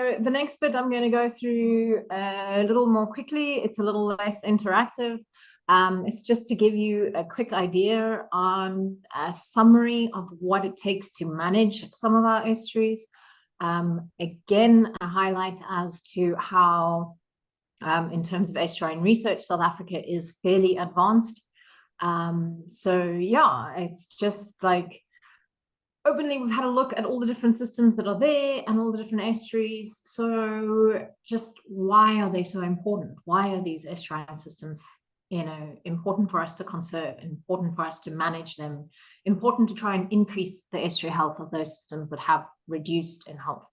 So the next bit I'm going to go through a little more quickly. It's a little less interactive. It's just to give you a quick idea on a summary of what it takes to manage some of our estuaries. Again, a highlight as to how, in terms of estuarine research, South Africa is fairly advanced. So yeah, it's just like openly we've had a look at all the different systems that are there and all the different estuaries. So just why are they so important? Why are these estuarine systems, important for us to conserve, important for us to manage them, important to try and increase the estuary health of those systems that have reduced in health?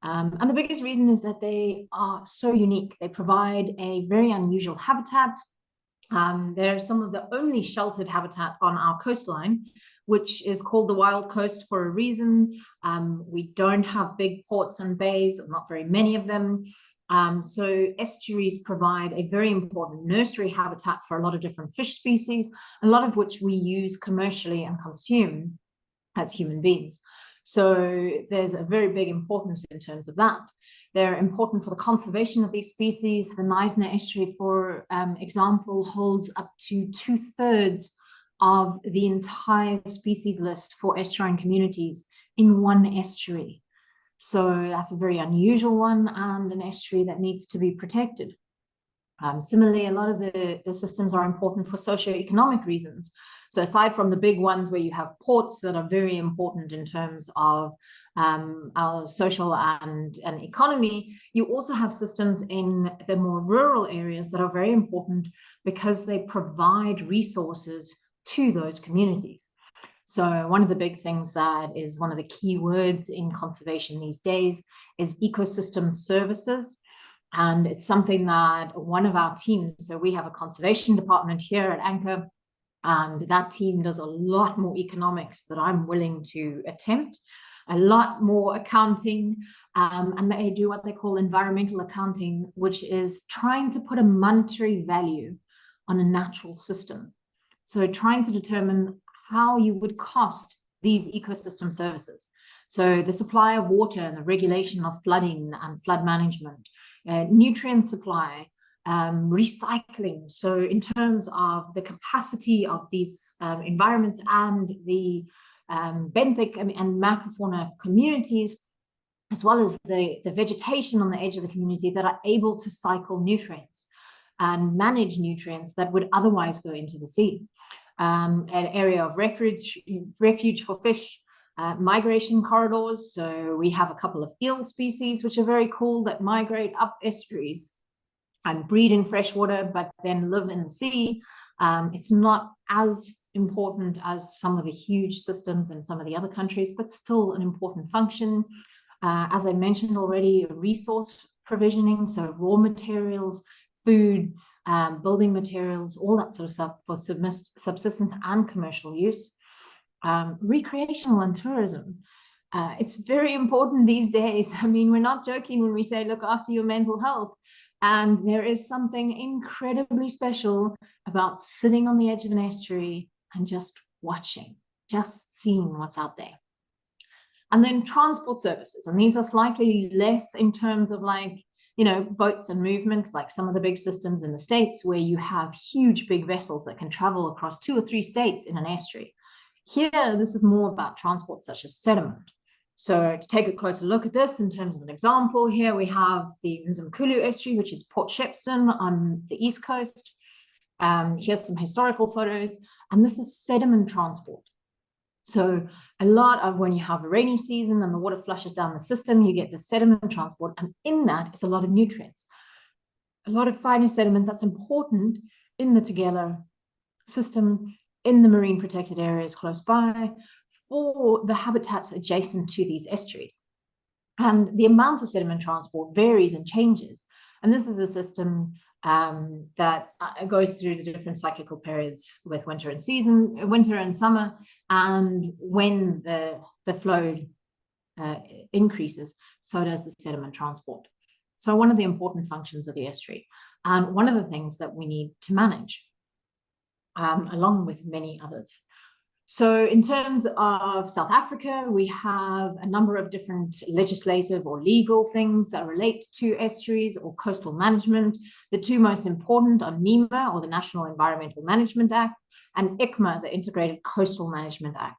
And the biggest reason is that they are so unique. They provide a very unusual habitat. They're some of the only sheltered habitat on our coastline, which is called the Wild Coast for a reason. We don't have big ports and bays, or not very many of them. So estuaries provide a very important nursery habitat for a lot of different fish species, a lot of which we use commercially and consume as human beings. So there's a very big importance in terms of that. They're important for the conservation of these species. The Knysna estuary, for example, holds up to 2/3 of the entire species list for estuarine communities in one estuary. So that's a very unusual one and an estuary that needs to be protected. Similarly, a lot of the systems are important for socioeconomic reasons. So aside from the big ones where you have ports that are very important in terms of our social and economy, you also have systems in the more rural areas that are very important because they provide resources to those communities. So one of the big things that is one of the key words in conservation these days is ecosystem services. And it's something that one of our teams, so we have a conservation department here at Anchor, and that team does a lot more economics that I'm willing to attempt, a lot more accounting, and they do what they call environmental accounting, which is trying to put a monetary value on a natural system. So trying to determine how you would cost these ecosystem services. So the supply of water and the regulation of flooding and flood management, nutrient supply, recycling. So in terms of the capacity of these environments and the benthic and macrofauna communities, as well as the vegetation on the edge of the community that are able to cycle nutrients and manage nutrients that would otherwise go into the sea. An area of refuge for fish, migration corridors. So we have a couple of eel species which are very cool that migrate up estuaries and breed in freshwater, but then live in the sea. It's not as important as some of the huge systems in some of the other countries, but still an important function. As I mentioned already, resource provisioning, so raw materials, food, building materials, all that sort of stuff for subsistence and commercial use. Recreational and tourism. It's very important these days. I mean, we're not joking when we say look after your mental health. And there is something incredibly special about sitting on the edge of an estuary and just watching, just seeing what's out there. And then transport services. And these are slightly less in terms of boats and movement, like some of the big systems in the States where you have huge big vessels that can travel across 2 or 3 states in an estuary. Here, this is more about transport such as sediment. So to take a closer look at this in terms of an example, here we have the Mzimkhulu estuary, which is Port Shepstone on the east coast. Here's some historical photos, and this is sediment transport. So a lot of when you have a rainy season and the water flushes down the system, you get the sediment transport, and in that is a lot of nutrients, a lot of finer sediment that's important in the Tugela system, in the marine protected areas close by, for the habitats adjacent to these estuaries. And the amount of sediment transport varies and changes. And this is a system that goes through the different cyclical periods with winter and summer, and when the flow increases, so does the sediment transport. So one of the important functions of the estuary, and one of the things that we need to manage, along with many others. So in terms of South Africa, we have a number of different legislative or legal things that relate to estuaries or coastal management. The two most important are NEMA, or the National Environmental Management Act, and ICMA, the Integrated Coastal Management Act.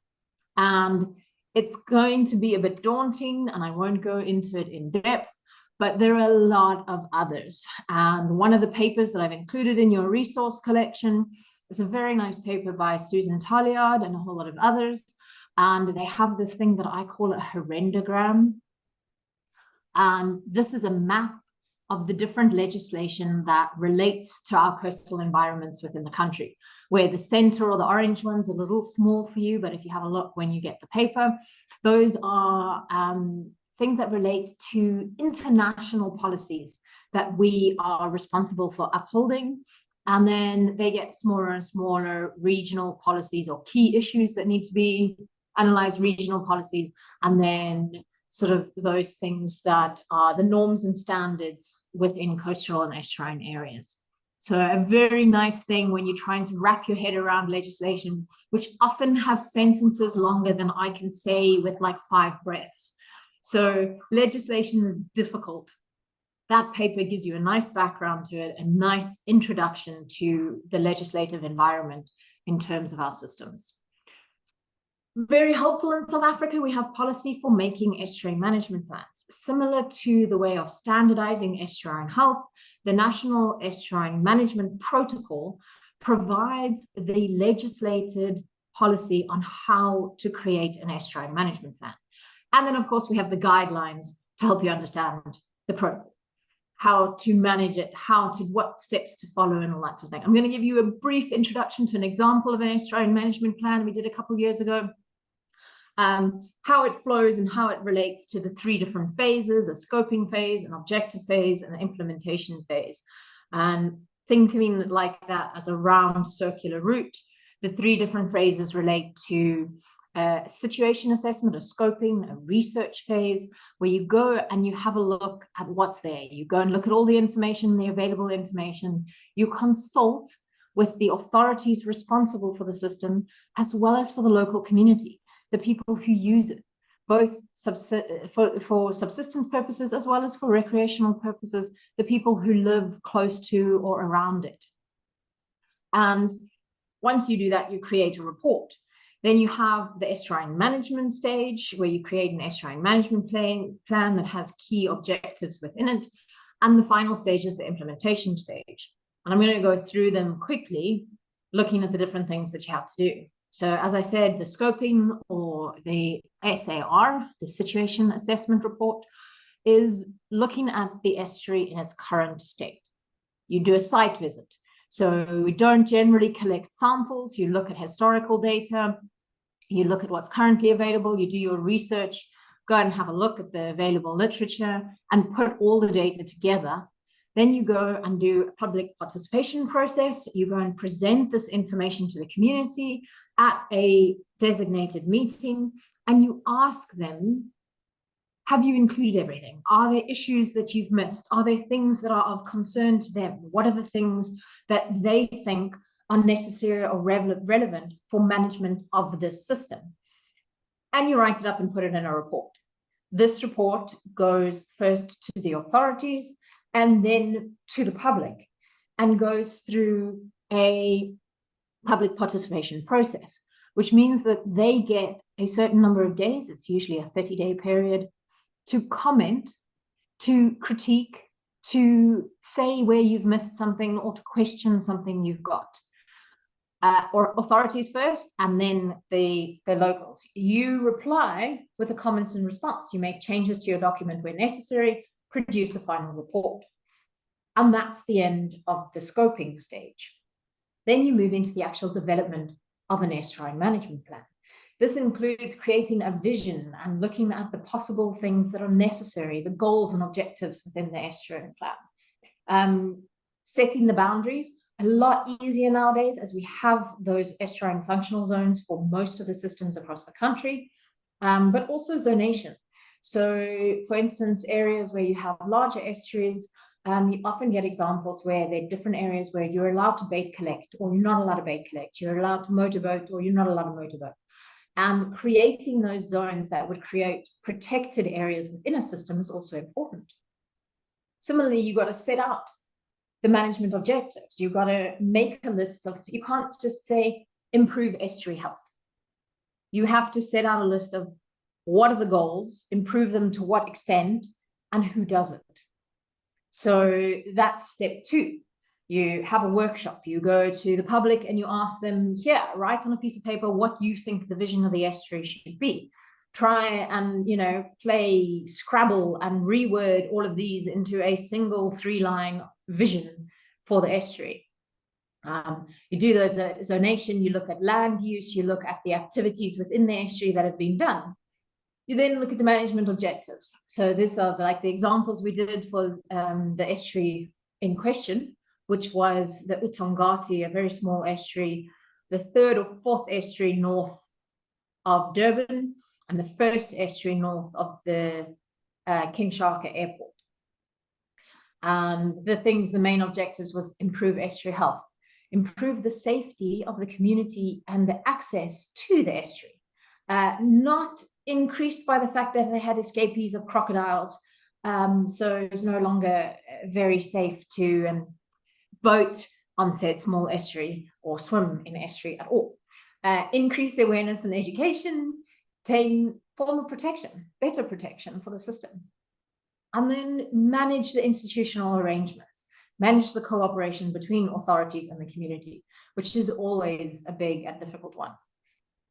And it's going to be a bit daunting, and I won't go into it in depth, but there are a lot of others. And one of the papers that I've included in your resource collection is a very nice paper by Susan Talliard and a whole lot of others. And they have this thing that I call a horrendogram. And this is a map of the different legislation that relates to our coastal environments within the country, where the center or the orange one's a little small for you, but if you have a look when you get the paper, those are things that relate to international policies that we are responsible for upholding. And then they get smaller and smaller regional policies or key issues that need to be analyzed, regional policies, and then sort of those things that are the norms and standards within coastal and estuarine areas. So a very nice thing when you're trying to wrap your head around legislation, which often have sentences longer than I can say with like 5 breaths. So legislation is difficult. That paper gives you a nice background to it, a nice introduction to the legislative environment in terms of our systems. Very helpful in South Africa, we have policy for making estuary management plans. Similar to the way of standardizing estuarine health, the National Estuary Management Protocol provides the legislated policy on how to create an estuary management plan. And then, of course, we have the guidelines to help you understand the protocol, how to manage it, what steps to follow, and all that sort of thing. I'm going to give you a brief introduction to an example of an estuary management plan we did a couple of years ago. How it flows and how it relates to the 3 different phases: a scoping phase, an objective phase, and an implementation phase. And thinking like that as a round circular route, the 3 different phases relate to a situation assessment, a scoping, a research phase, where you go and you have a look at what's there. You go and look at all the information, the available information. You consult with the authorities responsible for the system, as well as for the local community, the people who use it, both for subsistence purposes as well as for recreational purposes, the people who live close to or around it. And once you do that, you create a report. Then you have the estuary management stage, where you create an estuary management plan that has key objectives within it. And the final stage is the implementation stage. And I'm going to go through them quickly, looking at the different things that you have to do. So as I said, the scoping, or the SAR, the situation assessment report, is looking at the estuary in its current state. You do a site visit. So we don't generally collect samples. You look at historical data, you look at what's currently available, you do your research, go and have a look at the available literature and put all the data together. Then you go and do a public participation process. You go and present this information to the community at a designated meeting, and you ask them, have you included everything? Are there issues that you've missed? Are there things that are of concern to them? What are the things that they think are necessary or relevant for management of this system? And you write it up and put it in a report. This report goes first to the authorities and then to the public, and goes through a public participation process, which means that they get a certain number of days, it's usually a 30-day period, to comment, to critique, to say where you've missed something, or to question something you've got. Or authorities first, and then the locals. You reply with the comments and response. You make changes to your document where necessary, produce a final report. And that's the end of the scoping stage. Then you move into the actual development of an estuary management plan. This includes creating a vision and looking at the possible things that are necessary, the goals and objectives within the estuary plan. Setting the boundaries, a lot easier nowadays, as we have those estuarine functional zones for most of the systems across the country, but also zonation. So, for instance, areas where you have larger estuaries, you often get examples where there are different areas where you're allowed to bait collect or you're not allowed to bait collect. You're allowed to motorboat or you're not allowed to motorboat. And creating those zones that would create protected areas within a system is also important. Similarly, you've got to set out the management objectives. You've got to make a list of, you can't just say improve estuary health. You have to set out a list of what are the goals, improve them to what extent, and who does it. So that's step 2. You have a workshop, you go to the public and you ask them, here, write on a piece of paper what you think the vision of the estuary should be. Try and, play Scrabble and reword all of these into a single 3-line vision for the estuary. You do those zonation, you look at land use, you look at the activities within the estuary that have been done. You then look at the management objectives. So these are like the examples we did for the estuary in question, which was the Utongati, a very small estuary, the 3rd or 4th estuary north of Durban, and the 1st estuary north of the King Shaka Airport. The main objectives was improve estuary health, improve the safety of the community and the access to the estuary, not increased by the fact that they had escapees of crocodiles, so it's no longer very safe to boat on said small estuary or swim in estuary at all. Increase awareness and education, obtain formal protection, better protection for the system, and then manage the institutional arrangements, manage the cooperation between authorities and the community, which is always a big and difficult one.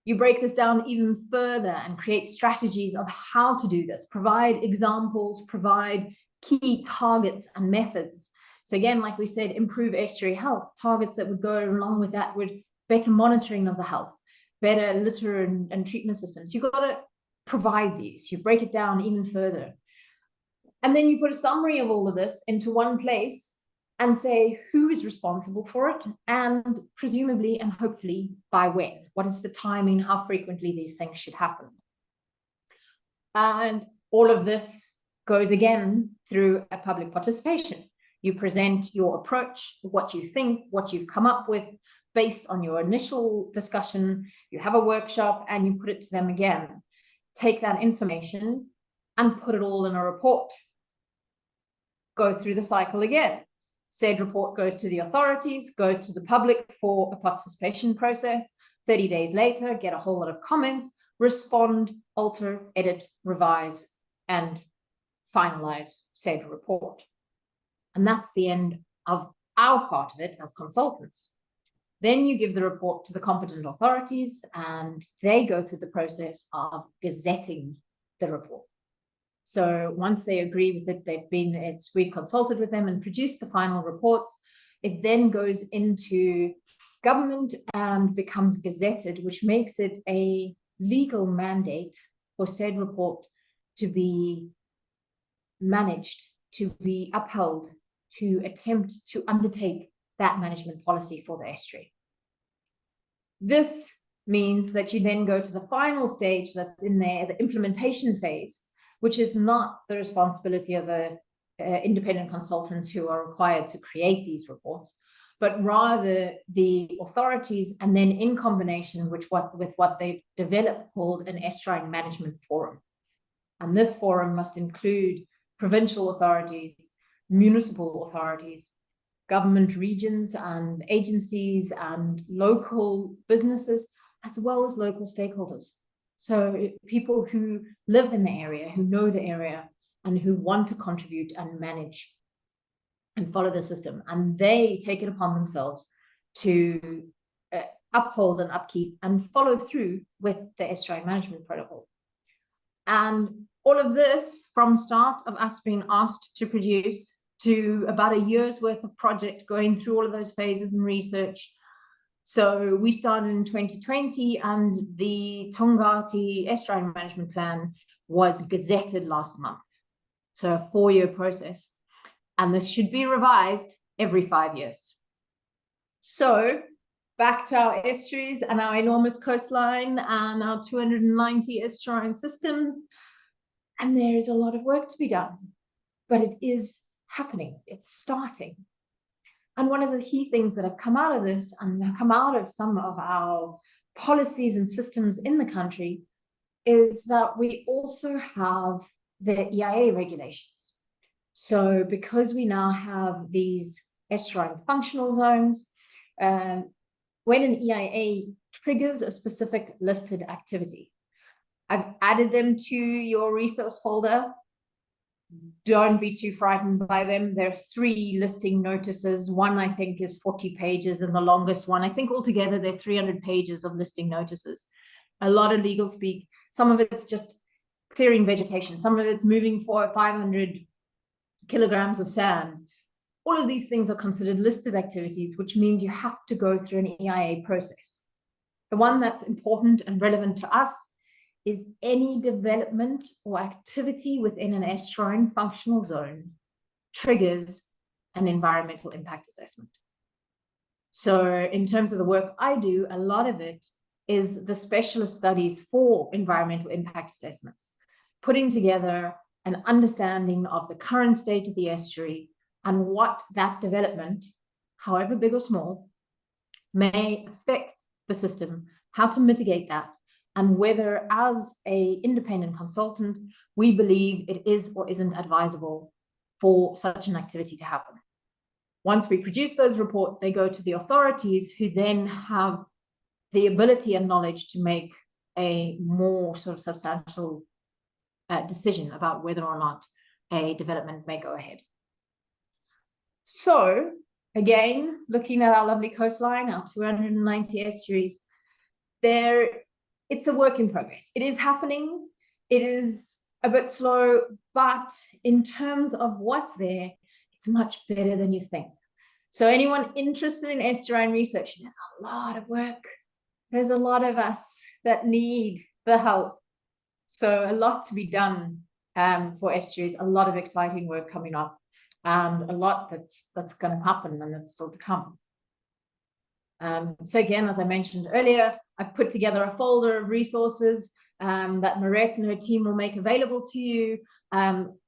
You break this down even further and create strategies of how to do this, provide examples, provide key targets and methods. So again, like we said, improve estuary health. Targets that would go along with that would better monitoring of the health, better litter and treatment systems. You've got to provide these. You break it down even further. And then you put a summary of all of this into one place and say who is responsible for it, and presumably and hopefully by when. What is the timing, how frequently these things should happen. And all of this goes again through a public participation. You present your approach, what you think, what you've come up with based on your initial discussion. You have a workshop and you put it to them again. Take that information and put it all in a report. Go through the cycle again. Said report goes to the authorities, goes to the public for a participation process. 30 days later, get a whole lot of comments, respond, alter, edit, revise, and finalize said report. And that's the end of our part of it as consultants. Then you give the report to the competent authorities and they go through the process of gazetting the report. So once they agree with it, we've consulted with them and produced the final reports. It then goes into government and becomes gazetted, which makes it a legal mandate for said report to be managed, to be upheld, to attempt to undertake that management policy for the estuary. This means that you then go to the final stage that's in there, the implementation phase, which is not the responsibility of the independent consultants who are required to create these reports, but rather the authorities, and then in combination with what they've developed called an Estuary Management Forum. And this forum must include provincial authorities, municipal authorities, government regions and agencies, and local businesses, as well as local stakeholders. So people who live in the area, who know the area, and who want to contribute and manage and follow the system. And they take it upon themselves to uphold and upkeep and follow through with the Estuary Management Protocol. And all of this from start of us being asked to produce to about a year's worth of project, going through all of those phases and research. So we started in 2020 and the Tongati Estuary Management Plan was gazetted last month. So a 4-year process. And this should be revised every 5 years. So back to our estuaries and our enormous coastline and our 290 estuarine systems. And there is a lot of work to be done, but it is happening. It's starting. And one of the key things that have come out of this and have come out of some of our policies and systems in the country is that we also have the EIA regulations. So because we now have these estuarine functional zones, when an EIA triggers a specific listed activity, I've added them to your resource folder. Don't be too frightened by them. There are 3 listing notices. One, I think, is 40 pages, and the longest one, I think altogether they're 300 pages of listing notices. A lot of legal speak. Some of it's just clearing vegetation. Some of it's moving for 500 kilograms of sand. All of these things are considered listed activities, which means you have to go through an EIA process. The one that's important and relevant to us is any development or activity within an estuarine functional zone triggers an environmental impact assessment. So in terms of the work I do, a lot of it is the specialist studies for environmental impact assessments, putting together an understanding of the current state of the estuary and what that development, however big or small, may affect the system, how to mitigate that, and whether, as an independent consultant, we believe it is or isn't advisable for such an activity to happen. Once we produce those reports, they go to the authorities, who then have the ability and knowledge to make a more sort of substantial decision about whether or not a development may go ahead. So again, looking at our lovely coastline, our 290 estuaries, it's a work in progress. It is happening. It is a bit slow, but in terms of what's there, it's much better than you think. So anyone interested in estuarine research, there's a lot of work. There's a lot of us that need the help. So a lot to be done for estuaries, a lot of exciting work coming up, and a lot that's going to happen and that's still to come. So again, as I mentioned earlier, I've put together a folder of resources that Marette and her team will make available to you.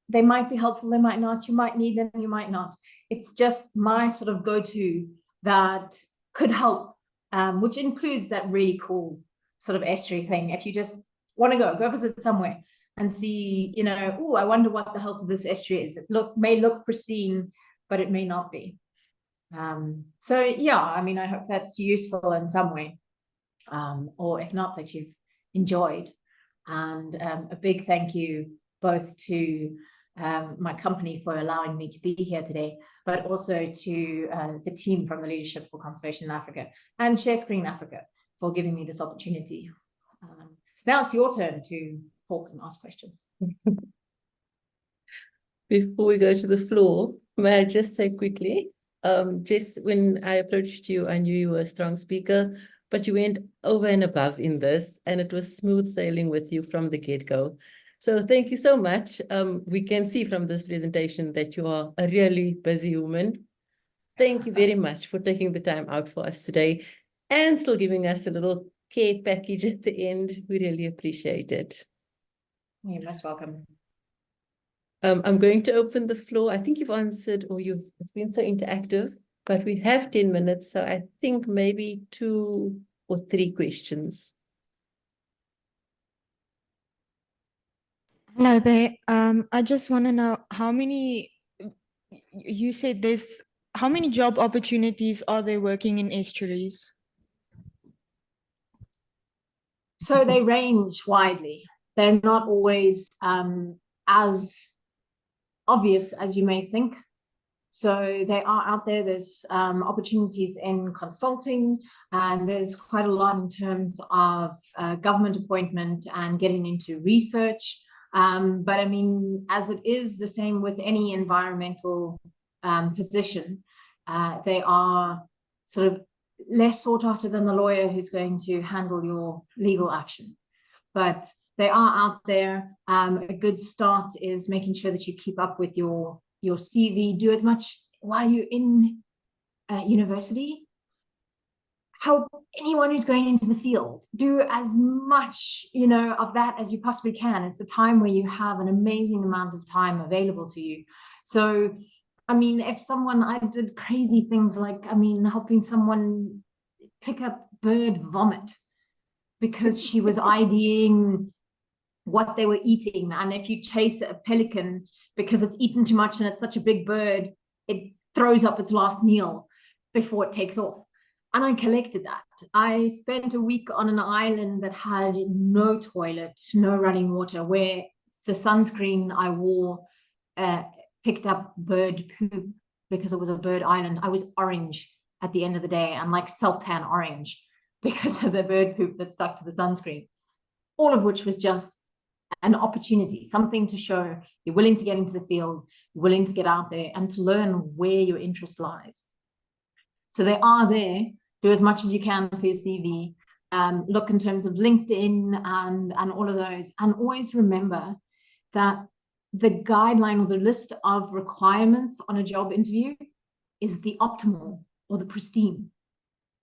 They might be helpful, they might not, you might need them, you might not. It's just my sort of go-to that could help, which includes that really cool sort of estuary thing. If you just want to go visit somewhere and see, you know, oh, I wonder what the health of this estuary is. It may look pristine, but it may not be. So yeah, I mean, I hope that's useful in some way, or if not, that you've enjoyed. And a big thank you both to my company for allowing me to be here today, but also to the team from the Leadership for Conservation in Africa and Share Screen Africa for giving me this opportunity. Now it's your turn to talk and ask questions. Before we go to the floor, may I just say quickly, Jess, when I approached you, I knew you were a strong speaker, but you went over and above in this, and it was smooth sailing with you from the get-go. So thank you so much. We can see from this presentation that you are a really busy woman. Thank you very much for taking the time out for us today and still giving us a little care package at the end. We really appreciate it. You're most welcome. I'm going to open the floor. I think you've answered, or it's been so interactive, but we have 10 minutes. So I think maybe 2 or 3 questions. Hello there. I just want to know how many, you said how many job opportunities are there working in estuaries? So they range widely. They're not always as obvious as you may think. So they are out there. There's opportunities in consulting, and there's quite a lot in terms of government appointment and getting into research. But I mean, as it is the same with any environmental position, they are sort of less sought after than the lawyer who's going to handle your legal action. But they are out there. A good start is making sure that you keep up with your CV. Do as much while you're in university. Help anyone who's going into the field. Do as much, you know, of that as you possibly can. It's a time where you have an amazing amount of time available to you. So I mean, I did crazy things like, I mean, helping someone pick up bird vomit because she was IDing what they were eating. And if you chase a pelican because it's eaten too much and it's such a big bird, it throws up its last meal before it takes off. And I collected that. I spent a week on an island that had no toilet, no running water, where the sunscreen I wore picked up bird poop because it was a bird island. I was orange at the end of the day, and like self-tan orange because of the bird poop that stuck to the sunscreen. All of which was just an opportunity, something to show you're willing to get into the field, willing to get out there and to learn where your interest lies. So they are there. Do as much as you can for your CV. Look in terms of LinkedIn and all of those. And always remember that the guideline or the list of requirements on a job interview is the optimal or the pristine.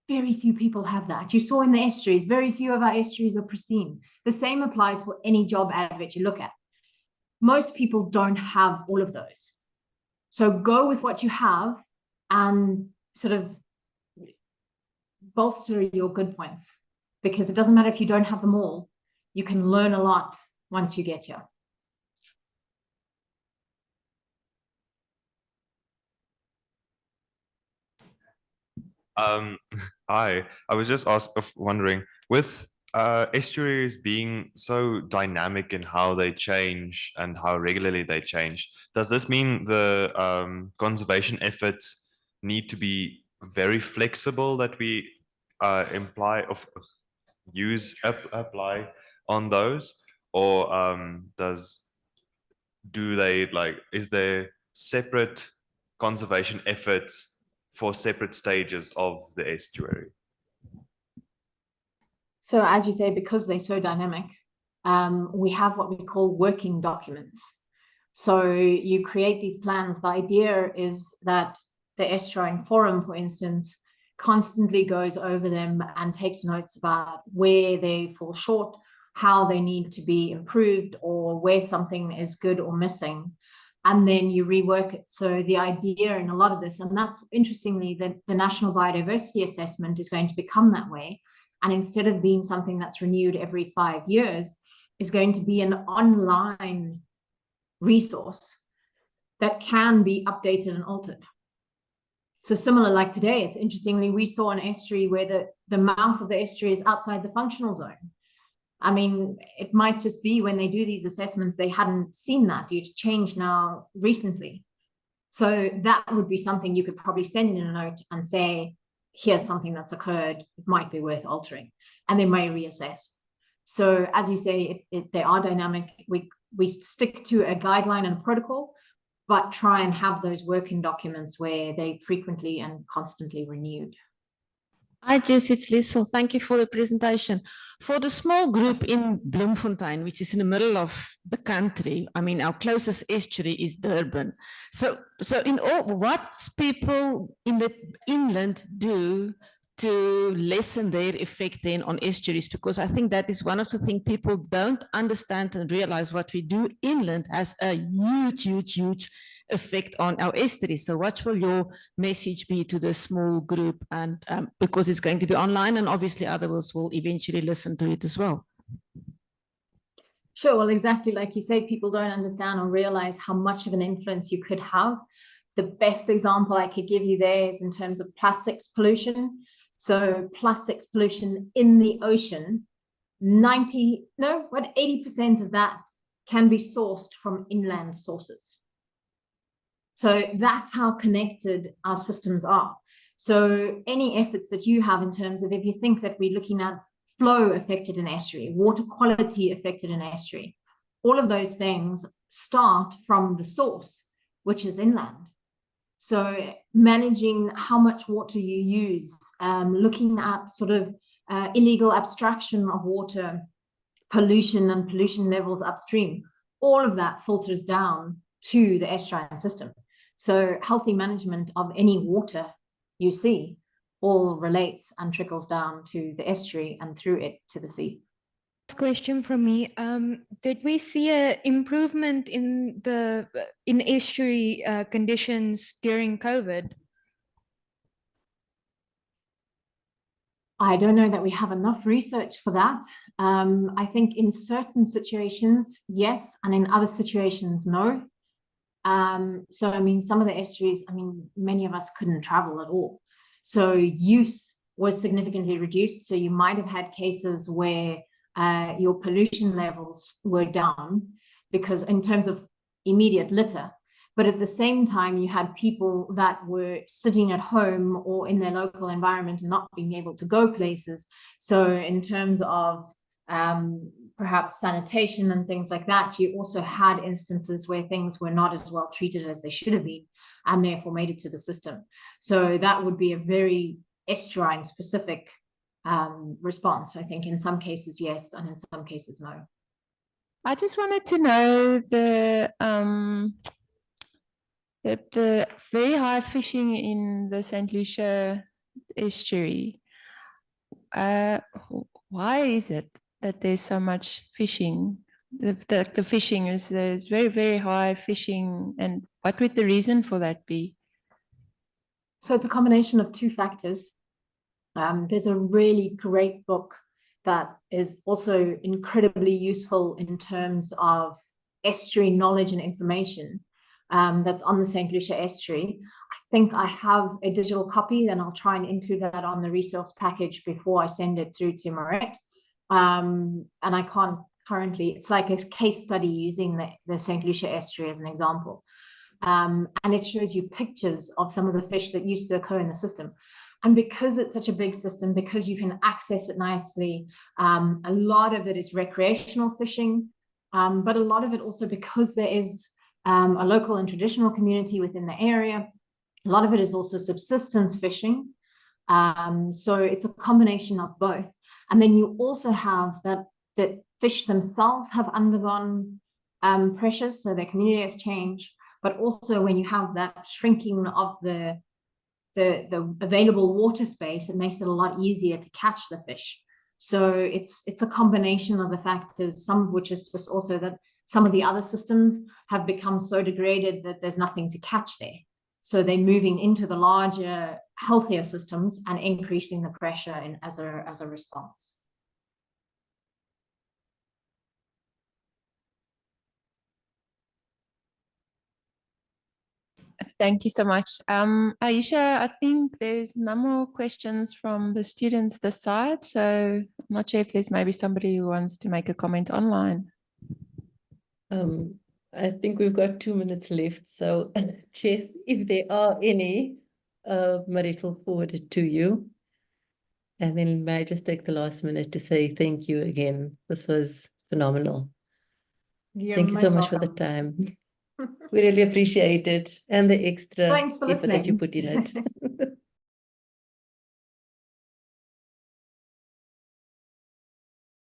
Very few people have that. You saw in the estuaries, very few of our estuaries are pristine. The same applies for any job advert you look at. Most people don't have all of those. So go with what you have and sort of bolster your good points, because it doesn't matter if you don't have them all. You can learn a lot once you get here. Hi, I was just wondering, with estuaries being so dynamic in how they change and how regularly they change, does this mean the conservation efforts need to be very flexible, that we apply on those, or is there separate conservation efforts for separate stages of the estuary? So as you say, because they're so dynamic, we have what we call working documents. So you create these plans. The idea is that the Estuary Forum, for instance, constantly goes over them and takes notes about where they fall short, how they need to be improved, or where something is good or missing. And then you rework it. So the idea in a lot of this, and that's interestingly, the National Biodiversity Assessment is going to become that way. And instead of being something that's renewed every 5 years, is going to be an online resource that can be updated and altered. So similar, like today, it's interestingly, we saw an estuary where the mouth of the estuary is outside the functional zone. I mean, it might just be when they do these assessments, they hadn't seen that due to change now recently. So that would be something you could probably send in a note and say, here's something that's occurred, it might be worth altering, and they may reassess. So as you say, they are dynamic. We stick to a guideline and a protocol, but try and have those working documents where they frequently and constantly renewed. Hi, Jess, it's Liesel. Thank you for the presentation. For the small group in Bloemfontein, which is in the middle of the country, I mean, our closest estuary is Durban. So in all, what people in the inland do to lessen their effect then on estuaries? Because I think that is one of the things people don't understand and realize. What we do inland has a huge effect on our estuaries. So what will your message be to the small group? And because it's going to be online, and obviously others will eventually listen to it as well. Sure, well, exactly like you say, people don't understand or realize how much of an influence you could have. The best example I could give you there is in terms of plastics pollution. So plastics pollution in the ocean, 80% of that can be sourced from inland sources. So that's how connected our systems are. So any efforts that you have in terms of, if you think that we're looking at flow affected an estuary, water quality affected an estuary, all of those things start from the source, which is inland. So managing how much water you use, looking at sort of illegal abstraction of water, pollution and pollution levels upstream, all of that filters down to the estuarine system. So healthy management of any water you see all relates and trickles down to the estuary and through it to the sea. Last question from me. Did we see an improvement in the estuary conditions during COVID? I don't know that we have enough research for that. I think in certain situations, yes, and in other situations, no. So, I mean, some of the estuaries, I mean, many of us couldn't travel at all. So use was significantly reduced. So you might have had cases where your pollution levels were down because in terms of immediate litter, but at the same time, you had people that were sitting at home or in their local environment and not being able to go places. So in terms of perhaps sanitation and things like that, you also had instances where things were not as well treated as they should have been and therefore made it to the system. So that would be a very estuarine specific response. I think in some cases, yes, and in some cases, no. I just wanted to know the very high fishing in the St. Lucia estuary. Why is it that there's so much fishing? The fishing there's very, very high fishing, and what would the reason for that be? So it's a combination of two factors. There's a really great book that is also incredibly useful in terms of estuary knowledge and information that's on the St. Lucia estuary. I think I have a digital copy, and I'll try and include that on the resource package before I send it through to Moret. And I can't currently, it's like a case study using the St. Lucia estuary as an example. And it shows you pictures of some of the fish that used to occur in the system. And because it's such a big system, because you can access it nicely, a lot of it is recreational fishing, but a lot of it also because there is a local and traditional community within the area. A lot of it is also subsistence fishing. So it's a combination of both. And then you also have that fish themselves have undergone pressures, so their community has changed. But also when you have that shrinking of the available water space, it makes it a lot easier to catch the fish. So it's a combination of the factors, some of which is just also that some of the other systems have become so degraded that there's nothing to catch there. So they're moving into the larger, healthier systems and increasing the pressure as a response. Thank you so much. Aisha, I think there's no more questions from the students this side, so I'm not sure if there's maybe somebody who wants to make a comment online. I think we've got 2 minutes left, so Jess, if there are any, Marit will forward it to you. And then may I just take the last minute to say thank you again. This was phenomenal. Thank you so much for the time. We really appreciate it and the extra Thanks for effort that you listening. put in it.